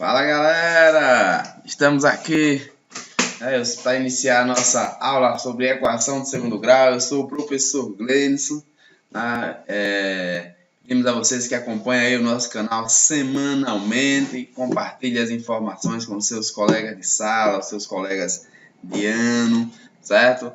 Fala galera, estamos aqui para iniciar a nossa aula sobre equação de segundo grau. Eu sou o professor Gleison. Pedimos a vocês que acompanhem aí o nosso canal semanalmente e compartilhem as informações com seus colegas de sala, seus colegas de ano, certo?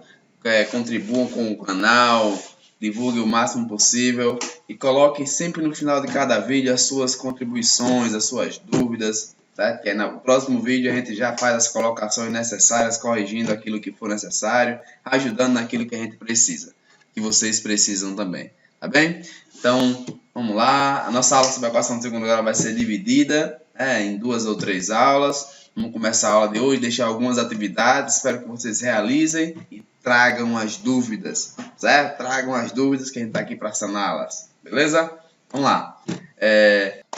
Contribuam com o canal, divulgue o máximo possível e coloque sempre no final de cada vídeo as suas contribuições, as suas dúvidas, tá? Que no próximo vídeo a gente já faz as colocações necessárias, corrigindo aquilo que for necessário, ajudando naquilo que a gente precisa, que vocês precisam também, tá bem? Então, vamos lá. A nossa aula sobre equação de segundo grau vai ser dividida em 2 ou 3 aulas. Vamos começar a aula de hoje, deixar algumas atividades, espero que vocês realizem e tragam as dúvidas, certo? Tragam as dúvidas que a gente está aqui para saná-las, beleza? Vamos lá.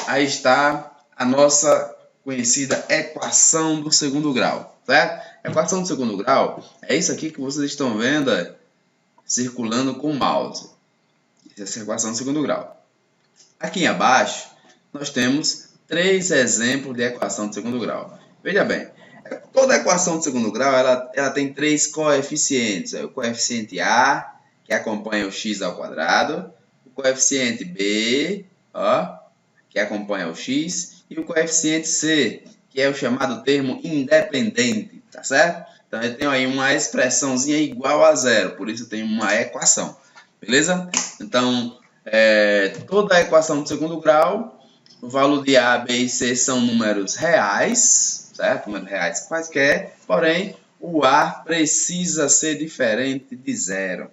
Aí está a nossa conhecida equação do segundo grau, certo? Equação do segundo grau é isso aqui que vocês estão vendo circulando com o mouse. Essa é a equação do segundo grau. Aqui abaixo, nós temos 3 exemplos de equação do segundo grau. Veja bem, toda equação de segundo grau ela tem 3 coeficientes. O coeficiente A, que acompanha o x ao quadrado, o coeficiente B, que acompanha o x, e o coeficiente C, que é o chamado termo independente, tá certo? Então eu tenho aí uma expressãozinha igual a zero, por isso eu tenho uma equação, beleza? Então, toda a equação de segundo grau, o valor de A, B e C são números reais, certo? Números reais quaisquer, porém, o A precisa ser diferente de zero,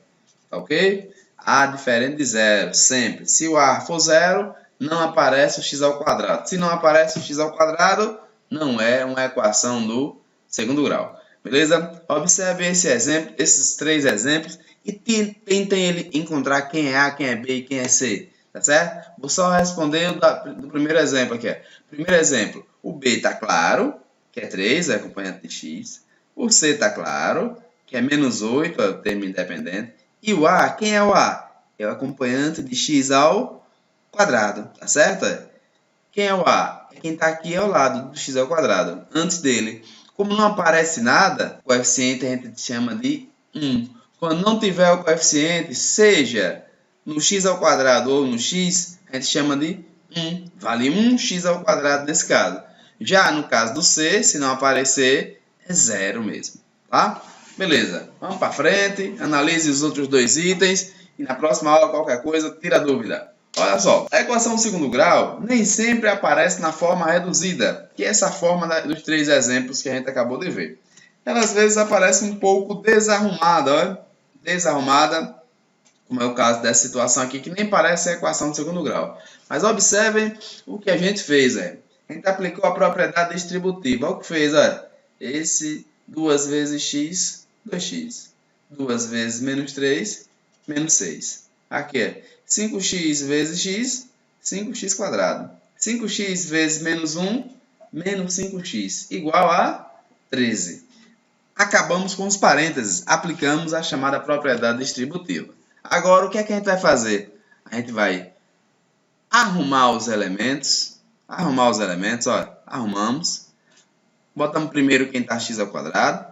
tá ok? A diferente de zero, sempre. Se o A for zero, não aparece o x ao quadrado. Se não aparece o x ao quadrado, não é uma equação do segundo grau, beleza? Observe esse exemplo, esses 3 exemplos e tentem encontrar quem é A, quem é B e quem é C. Tá certo? Vou só responder do primeiro exemplo aqui. Primeiro exemplo, o B está claro, que é 3, é acompanhante de x. O C está claro, que é menos 8, é o termo independente. E o A, quem é o A? É o acompanhante de x ao quadrado, tá certo? Quem é o A? É quem está aqui ao lado do x ao quadrado, antes dele. Como não aparece nada, o coeficiente a gente chama de 1. Quando não tiver o coeficiente, seja no x ao quadrado ou no x, a gente chama de 1. Vale 1x ao quadrado nesse caso. Já no caso do C, se não aparecer, é zero mesmo. Tá? Beleza. Vamos para frente. Analise os outros 2 itens. E na próxima aula, qualquer coisa, tira a dúvida. Olha só. A equação do segundo grau nem sempre aparece na forma reduzida, que é essa forma dos 3 exemplos que a gente acabou de ver. Ela às vezes aparece um pouco desarrumada. Olha? Desarrumada, como é o caso dessa situação aqui, que nem parece a equação de segundo grau. Mas observem o que a gente fez. A gente aplicou a propriedade distributiva. Olha o que fez. Esse 2 vezes x, 2x. 2 vezes menos 3, menos 6. Aqui 5x vezes x, 5x quadrado. 5x vezes menos 1, menos 5x, igual a 13. Acabamos com os parênteses, aplicamos a chamada propriedade distributiva. Agora, o que é que a gente vai fazer? A gente vai arrumar os elementos. Arrumamos. Botamos primeiro quem está x ao quadrado,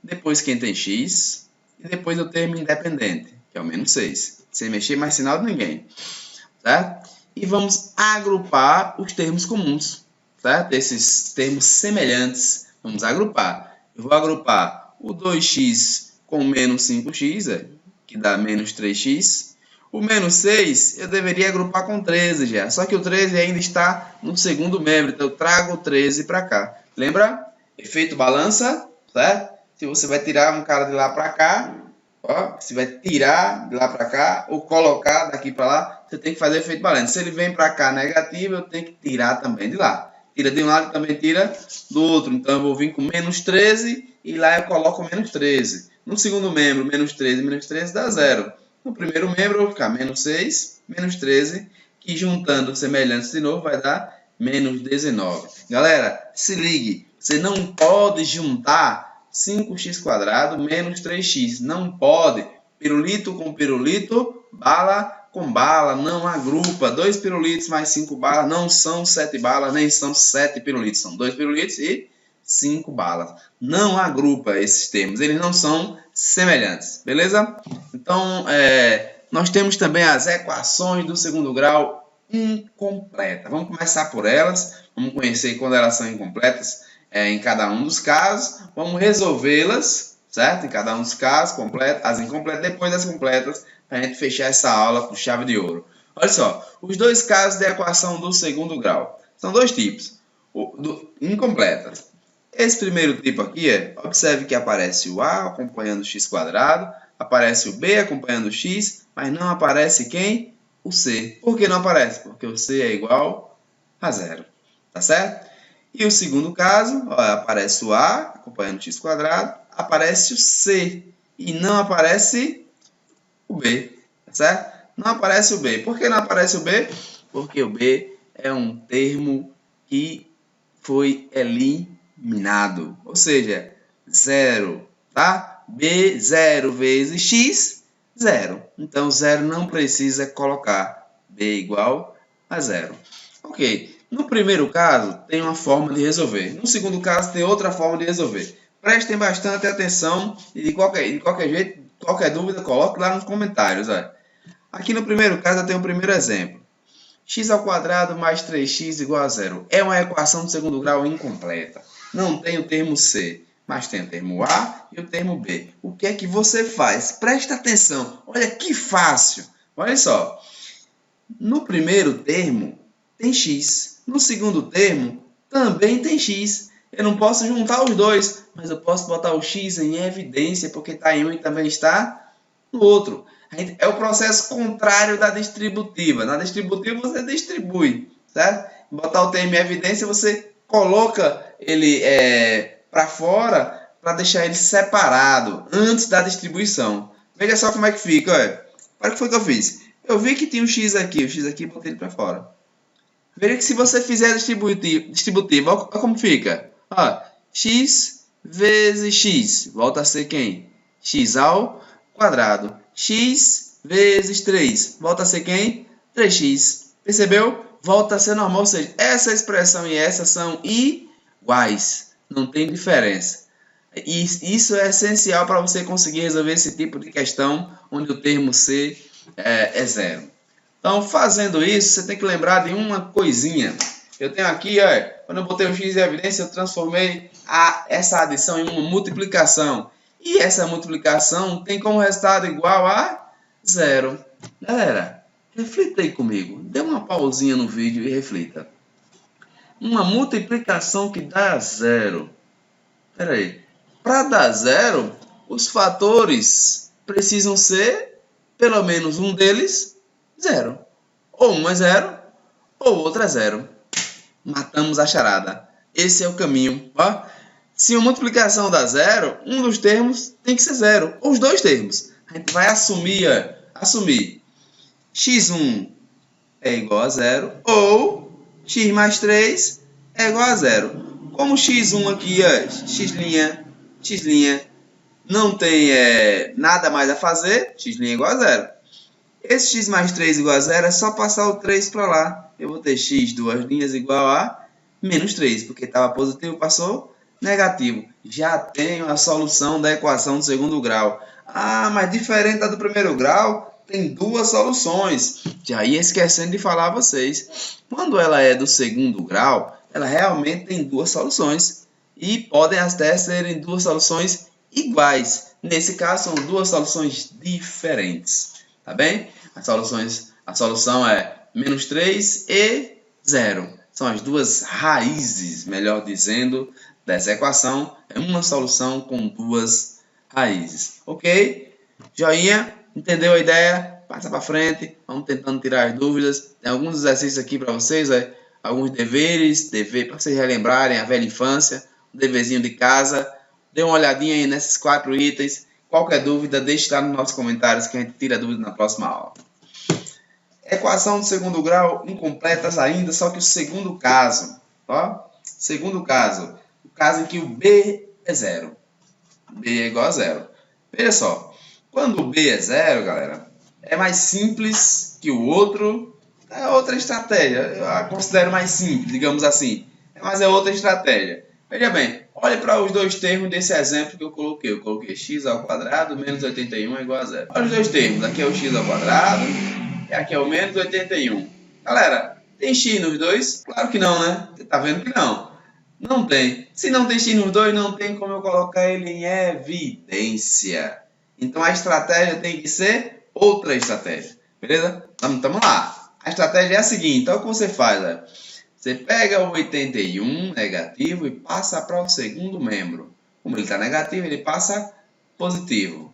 depois quem tem x, e depois o termo independente, que é o menos 6. Sem mexer mais sinal de ninguém. Certo? E vamos agrupar os termos comuns. Certo? Esses termos semelhantes, vamos agrupar. Eu vou agrupar o 2x com menos 5x, que dá menos 3x. O menos 6 eu deveria agrupar com 13 já. Só que o 13 ainda está no segundo membro. Então eu trago o 13 para cá. Lembra? Efeito balança, certo? Se você vai tirar um cara de lá para cá, você vai tirar de lá para cá ou colocar daqui para lá, você tem que fazer efeito balança. Se ele vem para cá negativo, eu tenho que tirar também de lá. Tira de um lado e também tira do outro. Então eu vou vir com menos 13 e lá eu coloco menos 13. No segundo membro, menos 13 dá 0. No primeiro membro, eu vou ficar menos 6, menos 13, que juntando semelhantes de novo vai dar menos 19. Galera, se ligue, você não pode juntar 5x² menos 3x. Não pode. Pirulito com pirulito, bala com bala, não agrupa. 2 pirulitos mais 5 balas não são 7 balas, nem são 7 pirulitos. São 2 pirulitos e 5 balas. Não agrupa esses termos, eles não são semelhantes, beleza? Então, nós temos também as equações do segundo grau incompletas. Vamos começar por elas, vamos conhecer quando elas são incompletas em cada um dos casos, vamos resolvê-las, certo? Em cada um dos casos, as incompletas, depois das completas, para a gente fechar essa aula com chave de ouro. Olha só, os dois casos de equação do segundo grau. São dois tipos, incompletas. Esse primeiro tipo aqui observe que aparece o a acompanhando o x², aparece o b acompanhando o x, mas não aparece quem? O c. Por que não aparece? Porque o c é igual a 0, tá certo? E o segundo caso, aparece o a acompanhando o x², aparece o c e não aparece o b, tá certo? Não aparece o b. Por que não aparece o b? Porque o b é um termo que foi eliminado, ou seja, 0, tá? b, 0 vezes x, 0. Então, 0 não precisa colocar b igual a 0. Ok. No primeiro caso, tem uma forma de resolver. No segundo caso, tem outra forma de resolver. Prestem bastante atenção e de qualquer jeito, qualquer dúvida, coloque lá nos comentários. Aqui no primeiro caso, eu tenho o primeiro exemplo. x² mais 3x igual a 0. É uma equação de segundo grau incompleta. Não tem o termo c, mas tem o termo a e o termo b. O que é que você faz? Presta atenção. Olha que fácil. Olha só. No primeiro termo, tem x. No segundo termo, também tem x. Eu não posso juntar os dois, mas eu posso botar o x em evidência, porque está em um e também está no outro. É o processo contrário da distributiva. Na distributiva, você distribui, certo? Botar o termo em evidência, você coloca ele para fora, para deixar ele separado, antes da distribuição. Veja só como é que fica. Olha o que foi que eu fiz. Eu vi que tinha um x aqui botei ele para fora. Veja que se você fizer distributiva, olha como fica. X vezes x, volta a ser quem? X ao quadrado. X vezes 3, volta a ser quem? 3x. Percebeu? Volta a ser normal, ou seja, essa expressão e essa são iguais. Não tem diferença. E isso é essencial para você conseguir resolver esse tipo de questão, onde o termo c é 0. Então, fazendo isso, você tem que lembrar de uma coisinha. Eu tenho aqui, quando eu botei o x em evidência, eu transformei essa adição em uma multiplicação. E essa multiplicação tem como resultado igual a 0. Galera, reflita aí comigo. Dê uma pausinha no vídeo e reflita. Uma multiplicação que dá 0. Espera aí. Para dar 0, os fatores precisam ser, pelo menos um deles, 0. Ou um é 0, ou outro é 0. Matamos a charada. Esse é o caminho. Se uma multiplicação dá 0, um dos termos tem que ser 0. Ou os dois termos. A gente vai assumir x1 é igual a 0, ou x mais 3 é igual a 0. Como x1 aqui, x', não tem nada mais a fazer, x' igual a 0. Esse x mais 3 igual a 0 é só passar o 3 para lá. Eu vou ter x duas linhas igual a menos 3, porque estava positivo, passou negativo. Já tenho a solução da equação do segundo grau. Mas diferente da do primeiro grau, tem duas soluções. Já ia esquecendo de falar a vocês. Quando ela é do segundo grau, ela realmente tem duas soluções. E podem até serem duas soluções iguais. Nesse caso, são duas soluções diferentes. Tá bem? A solução é menos 3 e 0. São as duas raízes, melhor dizendo, dessa equação. É uma solução com duas raízes. Ok? Joinha? Entendeu a ideia? Passa para frente. Vamos tentando tirar as dúvidas. Tem alguns exercícios aqui para vocês. Alguns deveres para vocês relembrarem a velha infância. Um deverzinho de casa. Dê uma olhadinha aí nesses 4 itens. Qualquer dúvida, deixe lá nos nossos comentários que a gente tira a dúvida na próxima aula. Equação do segundo grau incompletas ainda, só que o segundo caso. Segundo caso. O caso em que o b é 0. B é igual a 0. Veja só. Quando o b é 0, galera, é mais simples que o outro, é outra estratégia. Eu a considero mais simples, digamos assim. Mas é outra estratégia. Veja bem, olhe para os dois termos desse exemplo que eu coloquei. Eu coloquei x ao quadrado menos 81 é igual a zero. Olha os dois termos. Aqui é o x ao quadrado e aqui é o menos 81. Galera, tem x nos dois? Claro que não, né? Você está vendo que não. Não tem. Se não tem x nos dois, não tem como eu colocar ele em evidência. Então a estratégia tem que ser outra estratégia. Beleza? Então, vamos lá. A estratégia é a seguinte. Então o que você faz? Você pega o 81 negativo e passa para o segundo membro. Como ele está negativo, ele passa positivo.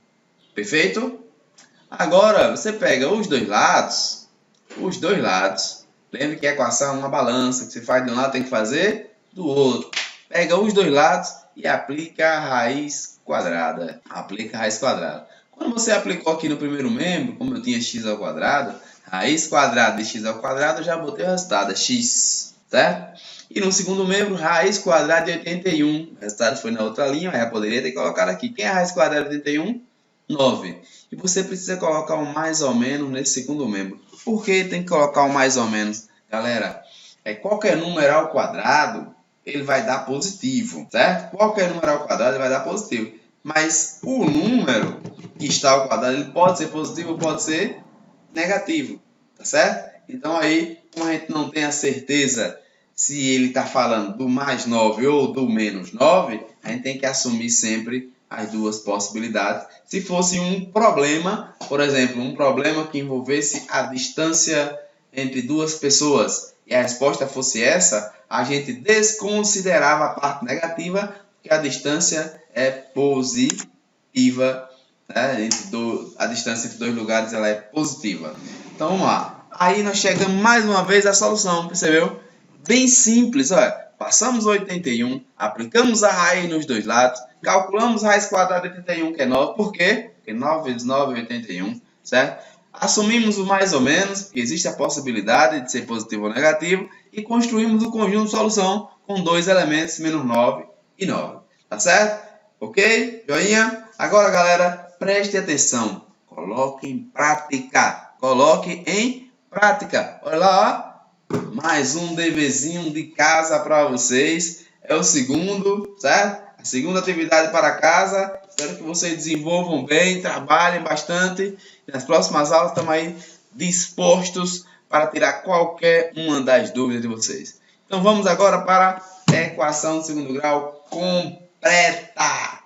Perfeito? Agora você pega os dois lados. Lembre que a equação é uma balança. Que você faz de um lado, tem que fazer do outro. Pega os dois lados e aplica a raiz quadrada. Quando você aplicou aqui no primeiro membro, como eu tinha x ao quadrado, raiz quadrada de x ao quadrado, eu já botei o resultado, é x. Certo? E no segundo membro, raiz quadrada de 81. O resultado foi na outra linha, mas já poderia ter colocado aqui. Quem é a raiz quadrada de 81? 9. E você precisa colocar um mais ou menos nesse segundo membro. Por que tem que colocar um mais ou menos? Galera, qualquer número ao quadrado, ele vai dar positivo, certo? Qualquer número ao quadrado ele vai dar positivo. Mas o número que está ao quadrado, ele pode ser positivo ou pode ser negativo, tá certo? Então aí, como a gente não tem a certeza se ele está falando do mais 9 ou do menos 9, a gente tem que assumir sempre as duas possibilidades. Se fosse um problema, por exemplo, um problema que envolvesse a distância entre duas pessoas e a resposta fosse essa, a gente desconsiderava a parte negativa, porque a distância é positiva, né? A distância entre dois lugares ela é positiva. Então vamos lá. Aí nós chegamos mais uma vez à solução, percebeu? Bem simples, olha. Passamos 81, aplicamos a raiz nos dois lados, calculamos a raiz quadrada de 81, que é 9. Por quê? Porque 9 vezes 9 é 81, certo? Assumimos o mais ou menos, porque existe a possibilidade de ser positivo ou negativo, e construímos o conjunto de solução com dois elementos, menos 9 e 9. Tá certo? Ok? Joinha? Agora, galera, preste atenção. Coloque em prática. Olha lá, ó. Mais um deverzinho de casa para vocês. É o segundo, certo? A segunda atividade para casa. Espero que vocês desenvolvam bem, trabalhem bastante. Nas próximas aulas estamos aí dispostos para tirar qualquer uma das dúvidas de vocês. Então vamos agora para a equação de segundo grau completa.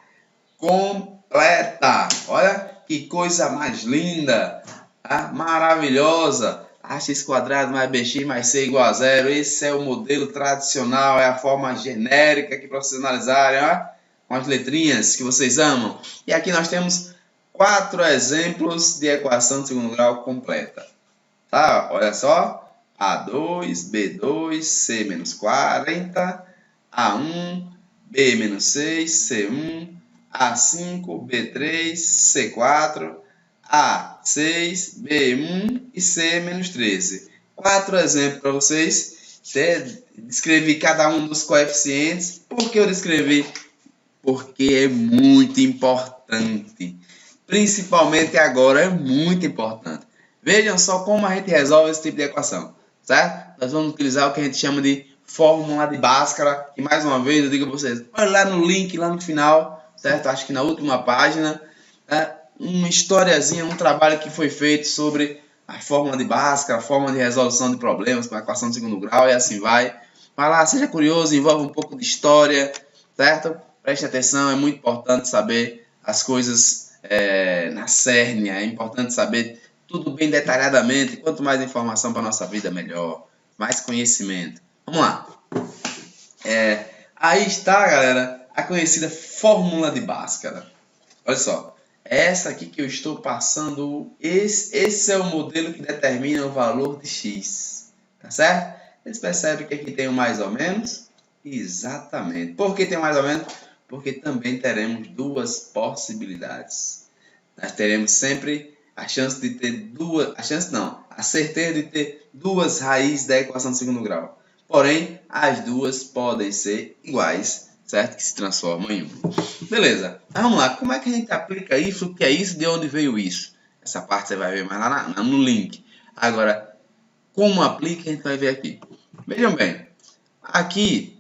Olha que coisa mais linda, tá? Maravilhosa. Ax quadrado mais bx mais c igual a zero. Esse é o modelo tradicional, é a forma genérica que para vocês analisarem, ó, com as letrinhas que vocês amam. E aqui nós temos 4 exemplos de equação de segundo grau completa. Tá? Olha só. A2, B2, C menos 40, A1, B menos 6, C1, A5, B3, C4, A6, B1 e C menos 13. 4 exemplos para vocês. Descrevi cada um dos coeficientes. Por que eu descrevi? Porque é muito importante. Principalmente agora é muito importante. Vejam só como a gente resolve esse tipo de equação, certo? Nós vamos utilizar o que a gente chama de fórmula de Bhaskara. E mais uma vez eu digo a vocês, olha lá no link, lá no final, certo? Acho que na última página, né? Uma historiazinha, um trabalho que foi feito sobre a fórmula de Bhaskara, a fórmula de resolução de problemas com a equação de segundo grau e assim vai. Vai lá, seja curioso, envolve um pouco de história, certo? Preste atenção, é muito importante saber as coisas na cerne, é importante saber tudo bem detalhadamente. Quanto mais informação para a nossa vida, melhor. Mais conhecimento. Vamos lá. Aí está, galera, a conhecida fórmula de Bhaskara. Olha só. Essa aqui que eu estou passando, esse é o modelo que determina o valor de x. Tá certo? Vocês percebem que aqui tem o mais ou menos? Exatamente. Por que tem mais ou menos? Porque também teremos duas possibilidades. Nós teremos sempre a chance de ter a certeza de ter duas raízes da equação de segundo grau. Porém, as duas podem ser iguais, certo? Que se transformam em uma. Beleza. Vamos lá. Como é que a gente aplica isso? O que é isso? De onde veio isso? Essa parte você vai ver mais lá no link. Agora, como aplica, a gente vai ver aqui. Vejam bem, aqui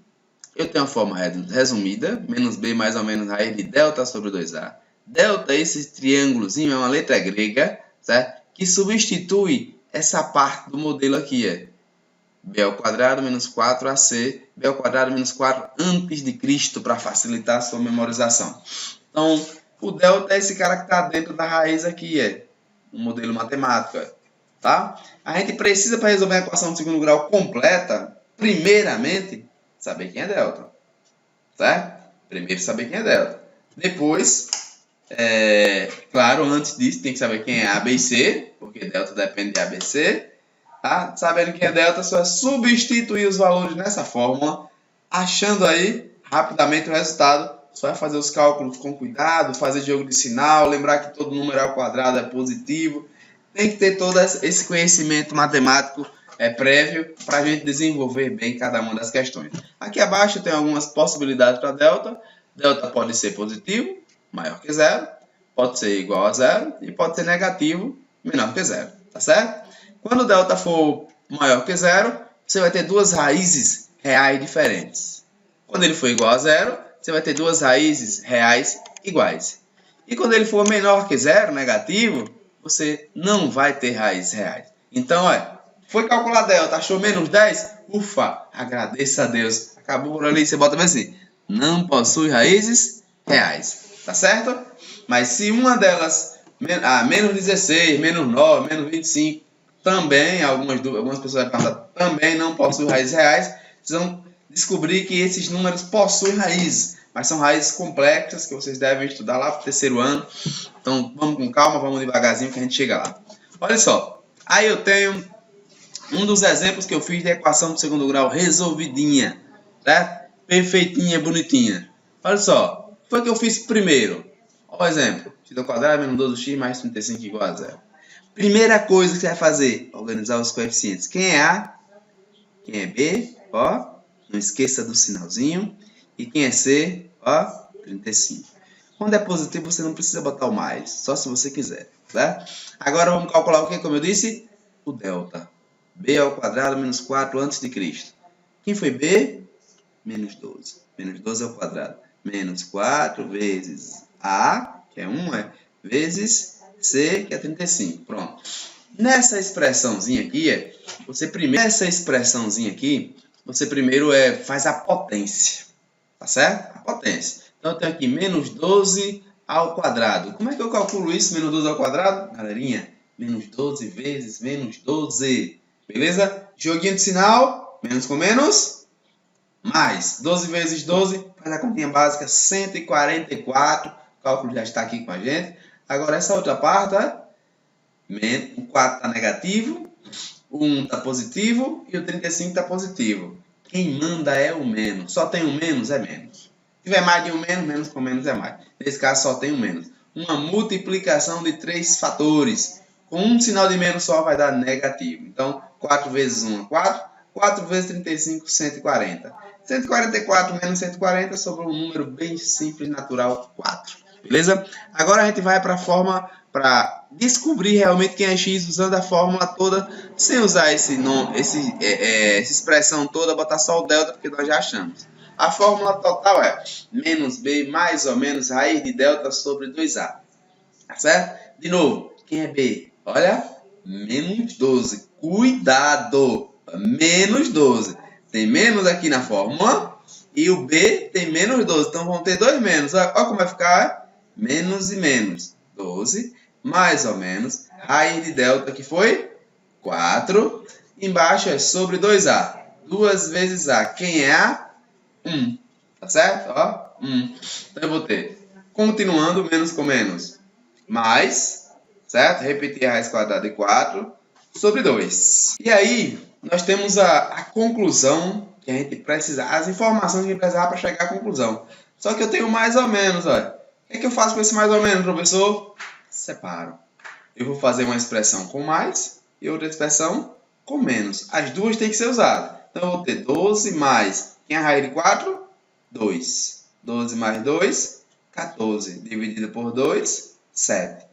eu tenho a forma resumida, menos b mais ou menos raiz de delta sobre 2a. Delta, esse triângulozinho, é uma letra grega, certo? Que substitui essa parte do modelo aqui, b ao quadrado menos 4ac, b ao quadrado menos 4 antes de Cristo, para facilitar a sua memorização. Então, o delta é esse cara que está dentro da raiz aqui, no modelo matemático, tá? A gente precisa, para resolver a equação de segundo grau completa, primeiramente, saber quem é delta, certo? Primeiro saber quem é delta. Depois, claro, antes disso, tem que saber quem é A, B e C, porque delta depende de A, B e C. Tá? Sabendo quem é delta, só é substituir os valores nessa fórmula, achando aí rapidamente o resultado. Só é fazer os cálculos com cuidado, fazer jogo de sinal, lembrar que todo número ao quadrado é positivo. Tem que ter todo esse conhecimento matemático prévio para a gente desenvolver bem cada uma das questões. Aqui abaixo tem algumas possibilidades para delta. Delta pode ser positivo, maior que zero, pode ser igual a zero e pode ser negativo, menor que zero, tá certo? Quando o delta for maior que zero, você vai ter duas raízes reais diferentes. Quando ele for igual a zero, você vai ter duas raízes reais iguais. E quando ele for menor que zero, negativo, você não vai ter raízes reais. Então, foi calcular delta, achou menos 10? Ufa, agradeça a Deus. Acabou por ali, você bota bem assim, não possui raízes reais, tá certo? Mas se uma delas, menos 16, menos 9, menos 25, também, algumas pessoas vão perguntar, também não possui raízes reais, vocês vão descobrir que esses números possuem raízes, mas são raízes complexas que vocês devem estudar lá para o terceiro ano. Então, vamos com calma, vamos devagarzinho que a gente chega lá. Olha só, aí eu tenho um dos exemplos que eu fiz da equação do segundo grau resolvidinha, certo? Perfeitinha, bonitinha. Olha só, o que foi que eu fiz primeiro? Olha o exemplo, x ao quadrado menos 12x mais 35 igual a zero. Primeira coisa que você vai fazer, organizar os coeficientes. Quem é A? Quem é B? Ó, não esqueça do sinalzinho. E quem é C? Ó, 35. Quando é positivo, você não precisa botar o mais, só se você quiser, tá? Agora vamos calcular o que, como eu disse? O delta. B ao quadrado menos 4 antes de Cristo. Quem foi B? Menos 12. Menos 12 ao quadrado. Menos 4 vezes A, que é 1, vezes C, que é 35. Pronto. Nessa expressãozinha aqui, você primeiro faz a potência. Tá certo? A potência. Então eu tenho aqui menos 12 ao quadrado. Como é que eu calculo isso, menos 12 ao quadrado? Galerinha, menos 12 vezes menos 12. Beleza? Joguinho de sinal, menos com menos, mais. 12 vezes 12, faz a continha básica, 144. O cálculo já está aqui com a gente. Agora essa outra parte, o 4 está negativo, o 1 está positivo e o 35 está positivo. Quem manda é o menos. Só tem um menos, é menos. Se tiver mais de um menos, menos com menos é mais. Nesse caso só tem um menos. Uma multiplicação de 3 fatores. Com um sinal de menos só vai dar negativo. Então, 4 vezes 1 é 4. 4 vezes 35, 140. 144 menos 140 sobre um número bem simples, natural, 4. Beleza? Agora a gente vai para a forma para descobrir realmente quem é x usando a fórmula toda, sem usar esse nome, essa expressão toda, botar só o delta, porque nós já achamos. A fórmula total é menos b mais ou menos raiz de delta sobre 2a. Tá certo? De novo, quem é b? Olha, menos 12. Cuidado! Menos 12. Tem menos aqui na fórmula e o b tem menos 12. Então vão ter dois menos. Olha como vai ficar. Menos e menos. 12 mais ou menos raiz de delta, que foi 4. Embaixo é sobre 2a. 2 vezes a. Quem é a? 1. Tá certo? Ó, 1. Então eu vou ter, continuando, menos com menos, mais, certo? Repetir a raiz quadrada de 4 sobre 2. E aí, nós temos a conclusão que a gente precisa, as informações que a gente precisava para chegar à conclusão. Só que eu tenho mais ou menos, olha. O que eu faço com esse mais ou menos, professor? Separo. Eu vou fazer uma expressão com mais e outra expressão com menos. As duas têm que ser usadas. Então, eu vou ter 12 mais, quem é a raiz de 4? 2. 12 mais 2, 14. Dividido por 2, 7.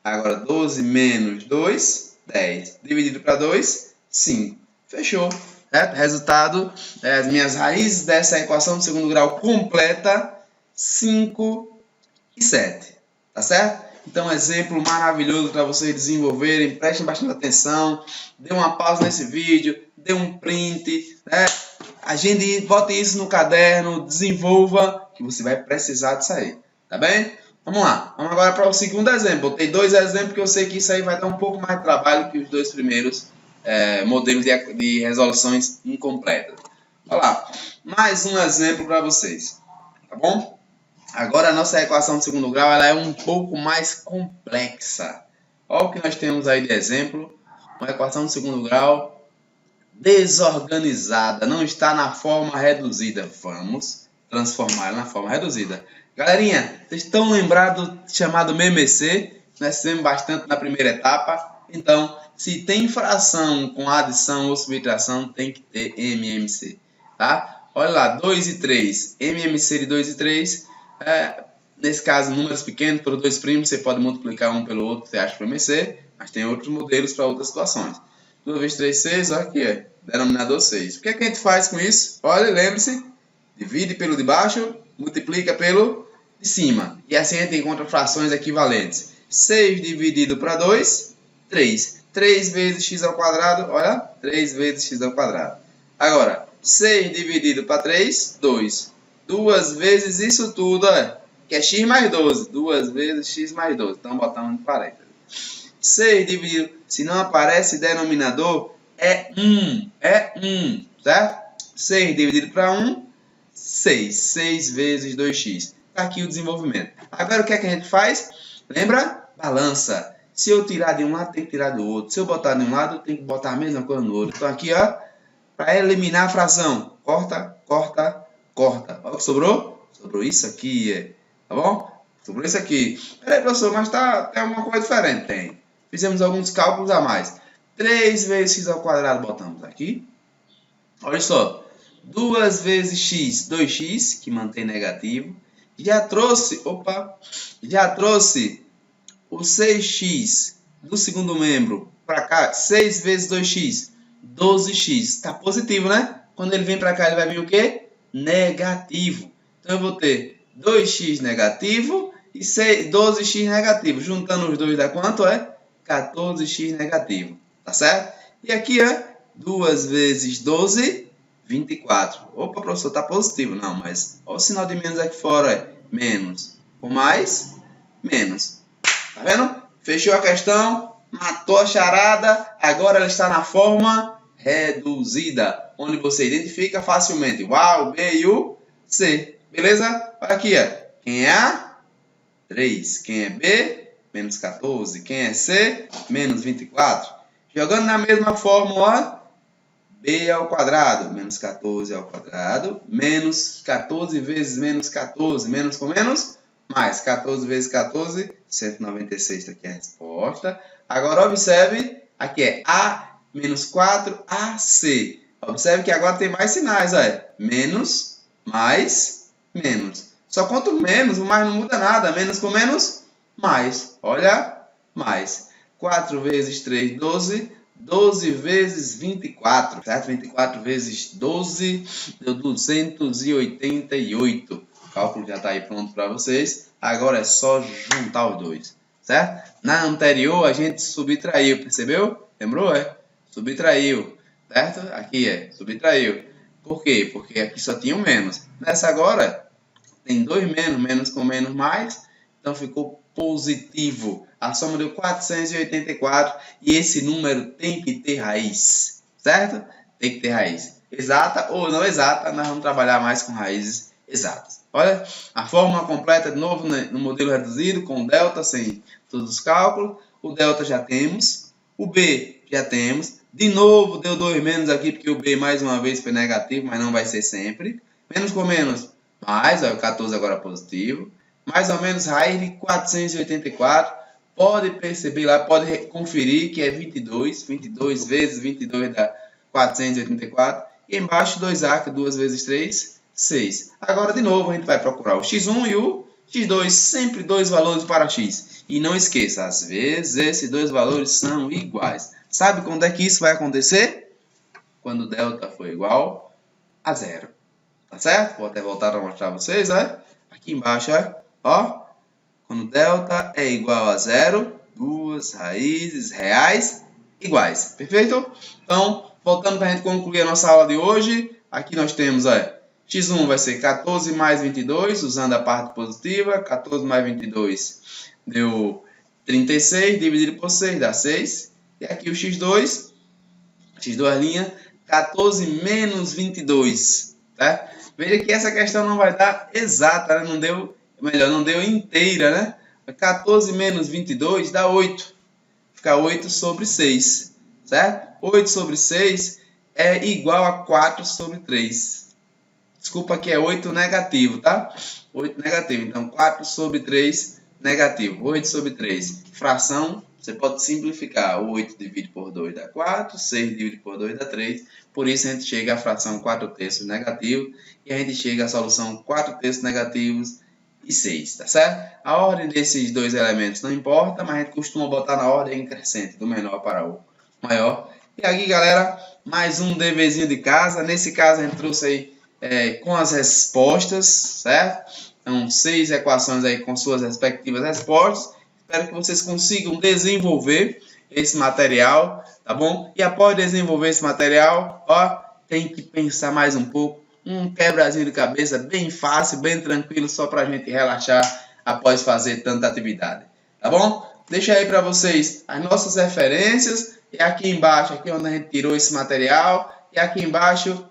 Agora 12 menos 2, 10. Dividido para 2, 5. Fechou. Certo? Resultado, as minhas raízes dessa equação de segundo grau completa, 5 e 7. Tá certo? Então, exemplo maravilhoso para vocês desenvolverem. Prestem bastante atenção. Dê uma pausa nesse vídeo. Dê um print. Né? Agende, bote isso no caderno. Desenvolva, que você vai precisar disso aí. Tá bem? Vamos lá. Vamos agora para o segundo exemplo. Botei 2 exemplos que eu sei que isso aí vai dar um pouco mais de trabalho que os 2 primeiros modelos de resoluções incompletas. Olha lá. Mais um exemplo para vocês. Tá bom? Agora a nossa equação de segundo grau ela é um pouco mais complexa. Olha o que nós temos aí de exemplo. Uma equação de segundo grau desorganizada. Não está na forma reduzida. Vamos transformar ela na forma reduzida. Galerinha, vocês estão lembrados do chamado MMC? Nós fizemos bastante na primeira etapa. Então, se tem fração com adição ou subtração, tem que ter MMC. Tá? Olha lá, 2 e 3. MMC de 2 e 3. Nesse caso, números pequenos por 2 primos, você pode multiplicar um pelo outro, você acha que MMC. Mas tem outros modelos para outras situações. 2 vezes 3, 6. Olha aqui, denominador 6. O que é que a gente faz com isso? Olha, lembre-se. Divide pelo de baixo, multiplica pelo de cima. E assim a gente encontra frações equivalentes. 6 dividido para 2, 3. 3 vezes x ao quadrado, olha, 3 vezes x ao quadrado. Agora, 6 dividido para 3, 2. 2 vezes isso tudo, olha, que é x mais 12. 2 vezes x mais 12. Então, botamos em parênteses. 6 dividido, se não aparece denominador, é 1. É 1, certo? 6 dividido para 1, 6. 6 vezes 2x. Está aqui o desenvolvimento. Agora, o que é que a gente faz? Lembra? Balança. Se eu tirar de um lado, tem que tirar do outro. Se eu botar de um lado, tem que botar a mesma coisa no outro. Então, aqui, ó, para eliminar a fração. Corta, corta, corta. Olha o que sobrou? Sobrou isso aqui, tá bom? Sobrou isso aqui. Peraí, professor, mas tem alguma coisa diferente? Tem. Fizemos alguns cálculos a mais. 3 vezes x ao quadrado, botamos aqui. Olha só. 2 vezes x, 2x, que mantém negativo. Já trouxe o 6x do segundo membro para cá. 6 vezes 2x, 12x. Está positivo, né? Quando ele vem para cá, ele vai vir o quê? Negativo. Então, eu vou ter 2x negativo e 12x negativo. Juntando os dois dá quanto? 14x negativo. Tá certo? E aqui, 2 vezes 12... 24. Opa, professor, está positivo. Não, mas olha o sinal de menos aqui fora. Menos. Com mais, menos. Tá vendo? Fechou a questão. Matou a charada. Agora ela está na forma reduzida. Onde você identifica facilmente o A, o B e o C. Beleza? Olha aqui. Quem é A? 3. Quem é B? Menos 14. Quem é C? Menos 24. Jogando na mesma fórmula, b ao quadrado, menos 14 ao quadrado, menos 14 vezes menos 14, menos com menos, mais 14 vezes 14, 196, está aqui a resposta. Agora observe, aqui é A menos 4, AC. Observe que agora tem mais sinais, menos, mais, menos. Só conta o menos, o mais não muda nada, menos com menos, mais. Olha, mais. 4 vezes 3, 12. 12 vezes 24, certo? 24 vezes 12 deu 288. O cálculo já está aí pronto para vocês. Agora é só juntar os dois, certo? Na anterior a gente subtraiu, percebeu? Lembrou? Subtraiu, certo? Aqui subtraiu. Por quê? Porque aqui só tinha um menos. Nessa agora tem 2 menos, menos com menos mais. Então ficou positivo. A soma deu 484 e esse número tem que ter raiz, certo? Tem que ter raiz. Exata ou não exata, nós vamos trabalhar mais com raízes exatas. Olha, a fórmula completa de novo no modelo reduzido, com o delta, sem todos os cálculos. O delta já temos, o B já temos. De novo, deu 2 menos aqui, porque o B mais uma vez foi negativo, mas não vai ser sempre. Menos com menos, mais, o 14 agora positivo. Mais ou menos raiz de 484. Pode perceber lá, pode conferir que é 22. 22 vezes 22 dá 484. E embaixo 2A, que 2 vezes 3, 6. Agora, de novo, a gente vai procurar o x1 e o x2 sempre dois valores para x. E não esqueça, às vezes esses dois valores são iguais. Sabe quando é que isso vai acontecer? Quando delta for igual a zero. Tá certo? Vou até voltar para mostrar para vocês, né? Aqui embaixo, ó. Quando delta é igual a zero, duas raízes reais iguais. Perfeito? Então, voltando para a gente concluir a nossa aula de hoje. Aqui nós temos, x1 vai ser 14 mais 22, usando a parte positiva. 14 mais 22 deu 36, dividido por 6 dá 6. E aqui o x2 linha, 14 menos 22, tá? Veja que essa questão não vai dar exata, né? Não deu inteira, né? 14 menos 22 dá 8. Fica 8 sobre 6, certo? 8 sobre 6 é igual a 4 sobre 3. Desculpa que é 8 negativo, tá? 8 negativo, então 4 sobre 3 negativo. 8 sobre 3, fração, você pode simplificar. 8 dividido por 2 dá 4, 6 dividido por 2 dá 3. Por isso a gente chega à fração 4 terços negativo e a gente chega à solução 4 terços negativos e 6, tá certo? A ordem desses dois elementos não importa, mas a gente costuma botar na ordem crescente, do menor para o maior. E aqui, galera, mais um deverzinho de casa. Nesse caso a gente trouxe aí com as respostas, certo? Então, 6 equações aí com suas respectivas respostas. Espero que vocês consigam desenvolver esse material, tá bom? E após desenvolver esse material, tem que pensar mais um pouco. Um quebrazinho de cabeça bem fácil, bem tranquilo, só para a gente relaxar após fazer tanta atividade, tá bom? Deixa aí para vocês as nossas referências. E aqui embaixo, aqui onde a gente tirou esse material. E aqui embaixo...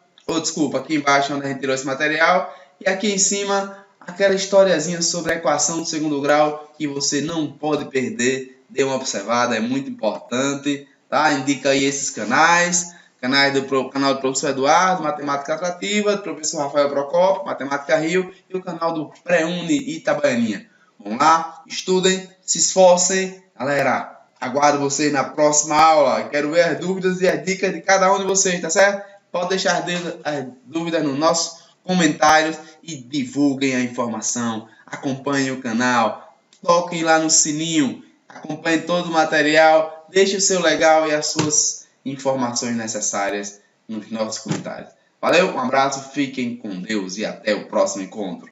aqui embaixo onde a gente tirou esse material, e aqui em cima aquela historiazinha sobre a equação do segundo grau que você não pode perder. Dê uma observada, é muito importante, tá? Indica aí esses canais canal do professor Eduardo, Matemática Atrativa, do professor Rafael Procopio, Matemática Rio, e o canal do Pré-Uni Itabaianinha. Vamos lá, estudem, se esforcem, galera. Aguardo vocês na próxima aula. Quero ver as dúvidas e as dicas de cada um de vocês, tá certo? Pode deixar as dúvidas nos nossos comentários e divulguem a informação. Acompanhem o canal, toquem lá no sininho, acompanhem todo o material, deixe o seu legal e as suas informações necessárias nos nossos comentários. Valeu, um abraço, fiquem com Deus e até o próximo encontro.